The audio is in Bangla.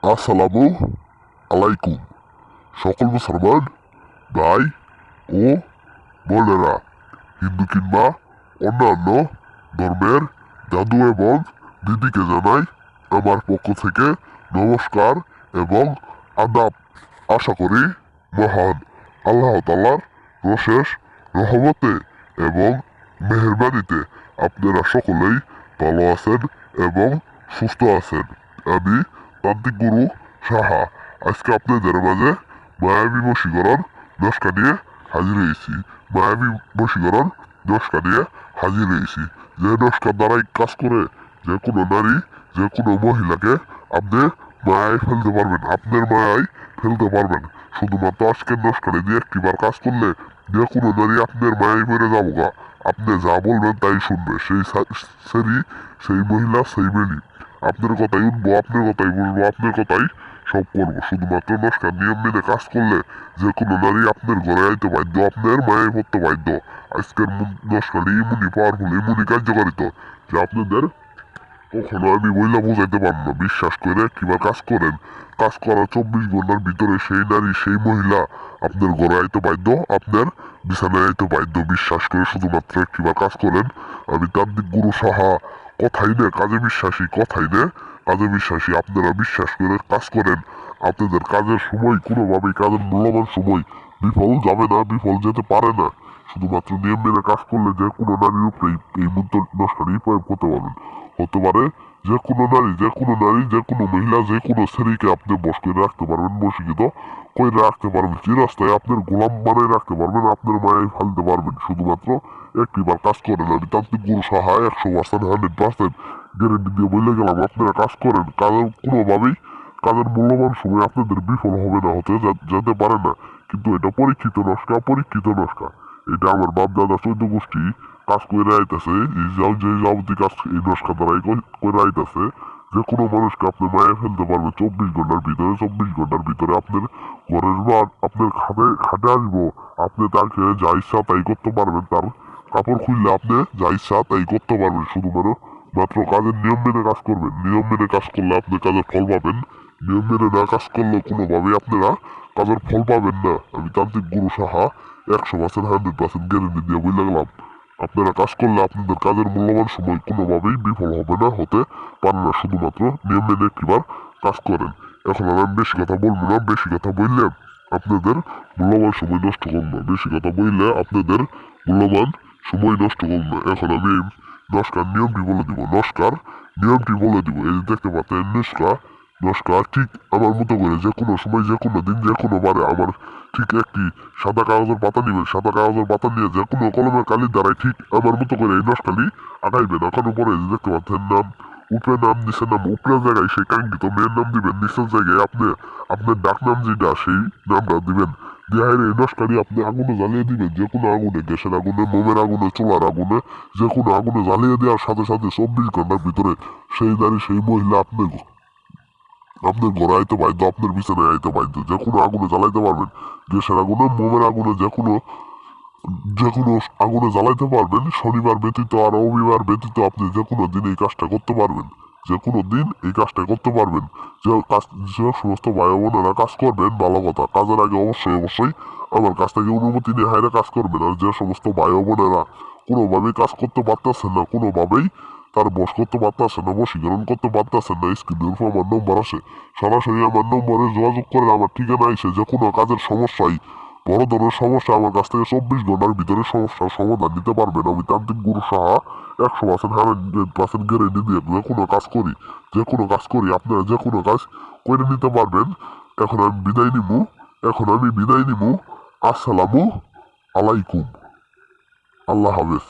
আসসালামু আলাইকুম সকল মুসলমান ভাই ও বোনেরা, হিন্দু কিংবা অন্যান্য ধর্মের দাদু এবং দিদিকে জানাই আমার পক্ষ থেকে নমস্কার এবং আদাব। আশা করি মহান আল্লাহ তাআলার অশেষ রহমতে এবং মেহেরবানিতে আপনারা সকলেই ভালো আছেন এবং সুস্থ আছেন। আমি তান্ত্রিক গুরু সাহা আজকে আপনাদের মাঝে মায়াবী বশীকরণ নস্কা নিয়ে হাজির হয়েছি। মায়াবী বশীকরণ নস্কা নিয়ে হাজির হয়েছি, যে নস্কার দ্বারাই কাজ করে যে কোনো নারী, যে কোনো মহিলাকে আপনি মায়ায় ফেলতে পারবেন, আপনার মায়ায় ফেলতে পারবেন। শুধুমাত্র আজকের নস্কারে দিয়ে একটিবার কাজ করলে যে কোনো নারী আপনার মায়ায় পড়ে যাবো গা। আপনি যা বলবেন তাই শুনবে, সেই মহিলা সেই মেলি। আপনার কথাই উঠবো, আপনার কথাই বলবো, আপনার কথাই সব করবো। শুধুমাত্র নস্কার নিয়ম মেনে কাজ করলে যে কোনো নারী আপনার ঘরে আইতে বাধ্য, আপনার মায়ে পড়তে বাধ্য। আজকের নস্কারটি এমনই পাওয়ারফুল, এমনই কার্যকারিত যে আপনাদের কখনো আমি বইলা বোঝাইতে পারবো না। বিশ্বাস করে কিবা কাজ করেন, কাজ করার 24 ঘন্টার ভিতরে সেই নারী সেই মহিলা আপনার ঘরে আইতে বাধ্য, আপনার বিছানায় আইতে বাধ্য। বিশ্বাস করে শুধুমাত্র কিবা কাজ করেন। আমি তান্ত্রিক গুরু সাহা, কথাই নে কাজে বিশ্বাসী, কথাই নে কাজে বিশ্বাসী। আপনারা বিশ্বাস করে কাজ করেন, আপনাদের কাজের সময় কোনোভাবেই, কাজের মূল্যবান সময় বিফল যাবে না, বিফল যেতে পারে না। শুধুমাত্র নিয়ম মেনে কাজ করলে যে কোনো নারীর উপরে এই মন্ত্র নস্কারই প্রয়োগ করতে পারবেন। হতে পারে যে কোনো নারী, যে কোনো নারী, যে কোনো মহিলা, যে কোনো স্ত্রীকে আপনি বশ করে রাখতে পারবেন, বশীকৃত করে রাখতে পারবেন, চিরস্থায়ী আপনার গোলাম বানায় রাখতে পারবেন, আপনার মায়ে ফেলতে পারবেন। শুধুমাত্র একটিবার কাজ করেন। আমি তান্ত্রিক গুরু সাহা 100% 100% গ্যারেন্টি দিয়ে বলে গেলাম, আপনারা কাজ করেন। কাজের কোনোভাবেই, কাজের মূল্যবান সময় আপনাদের বিফল হবে না, হতে যেতে পারে না। কিন্তু এটা পরীক্ষিত নস্কা, পরীক্ষিত নস্কা। এটা আমার বাপ দাদা 14 গোষ্ঠী কাজ করে আইতেছে। যে যাবতীয় কাজ এই নস্কা দ্বারাই করে আইতেছে। যে কোনো মানুষকে আপনি মায়ে ফেলতে পারবে 24 ঘন্টার ভিতরে। 24 ঘন্টার ভিতরে আপনার ঘরের বার আপনার খাটে আসবো, আপনি তাকে যা ইচ্ছা তাই করতে পারবেন। তার কাপড় খুললে আপনি যা ইচ্ছা তাই করতে পারবেন। মাত্র কাজের নিয়ম মেনে কাজ করবেন। নিয়ম মেনে কাজ করলে আপনি কাজের ফল পাবেন। নিয়ম মেনে না কাজ করলে কোনোভাবেই আপনারা কাজের ফল পাবেন না। আমি তান্ত্রিক গুরু সাহা 100% 100% গ্যারেন্টি দিয়ে বলে গেলাম, আপনারা কাজ করলে আপনাদের কাজের মূল্যবান সময় কোনোভাবেই বিফল হবে না, হতে পারে না। শুধুমাত্র নিয়ম মেনে একটিবার কাজ করেন। এখন আর আমি বেশি কথা বলবো না। বেশি কথা বললে আপনাদের মূল্যবান সময় নষ্ট করবো না। বেশি কথা বললে আপনাদের মূল্যবান সময় নষ্ট করবো না। এখন আমি নস্কার নিয়মটি বলে দিব। নস্কার নিয়মটি বলে দিব। এই যে দেখতে পাচ্ছেন নস্কা ঠিক আমার মতো করে যে কোনো সময়, যে কোনো দিন, যে কোনো বারে আমার ঠিক একটি সাদা কাগজের পাতা নিবেন। সাদা কাগজের পাতা নিয়ে যে কোনো কলমের কালির দ্বারাই ঠিক আমার মতো করে এই নস্কালি আঁকাইবেন। আঁকানোর পরে যে দেখতে পাচ্ছেন নাম, উপরে নাম, নিচে নাম। উপরের জায়গায় সেই কাঙ্ক্ষিত মেয়ের নাম দিবেন, নিচের জায়গায় আপনার ডাক নাম যেটা সেই নামটা দিবেন। দেহের এই নস্কারি আপনি আগুনে জ্বালিয়ে দিবেন। যে কোনো আগুনে, গ্যাসের আগুনে, মোমের আগুনে, চুলার আগুনে, যে কোনো আগুনে জ্বালিয়ে দেওয়ার সাথে সাথে 24 ঘন্টার ভিতরে সেই নারী সেই মহিলা আপনার ঘরে আইতে বাধ্য, আপনার বিছানায় আইতে বাধ্য। যে কোনো আগুনে জ্বালাইতে পারবেন। গ্যাসের আগুনে, মোমের আগুনে, যে কোনো আগুনে জ্বালাইতে পারবেন। শনিবার ব্যতীত আর রবিবার ব্যতীত আপনি যে কোনো দিন এই কাজটা করতে পারবেন। যে কোনো দিন এই কাজটা করতে পারবেন। যে সমস্ত ভাই বোনেরা কাজ করবেন, ভালো কথা, কাজের আগে অবশ্যই আমার কাছ থেকে অনুমতি নিয়ে হাইরে কাজ করবেন। আর যে সমস্ত ভাই বোনেরা কোনোভাবেই কাজ করতে পারতেছেন না, কোনোভাবেই তার বশ করতে পারতেছেন না, বশীকরণ করতে পারতেছেন না, স্ক্রিনের উপর আমার নম্বর আছে, সরাসরি আমার নম্বরে যোগাযোগ করে আমার ঠিকানা এসে যে কোনো কাজের সমস্যায়, বড় ধরনের সমস্যা আমার কাছ থেকে 24 ঘন্টার ভিতরে সমস্যার সমাধান দিতে পারবেন। আমি তান্ত্রিক গুরু সাহা 100% 100% গ্যারেন্টি দিয়ে যে কোনো কাজ করি, যে কোনো কাজ করি। আপনারা যে কোনো কাজ করে নিতে পারবেন। এখন আমি বিদায় নিবো। আসসালামু আলাইকুম। আল্লাহ হাফেজ।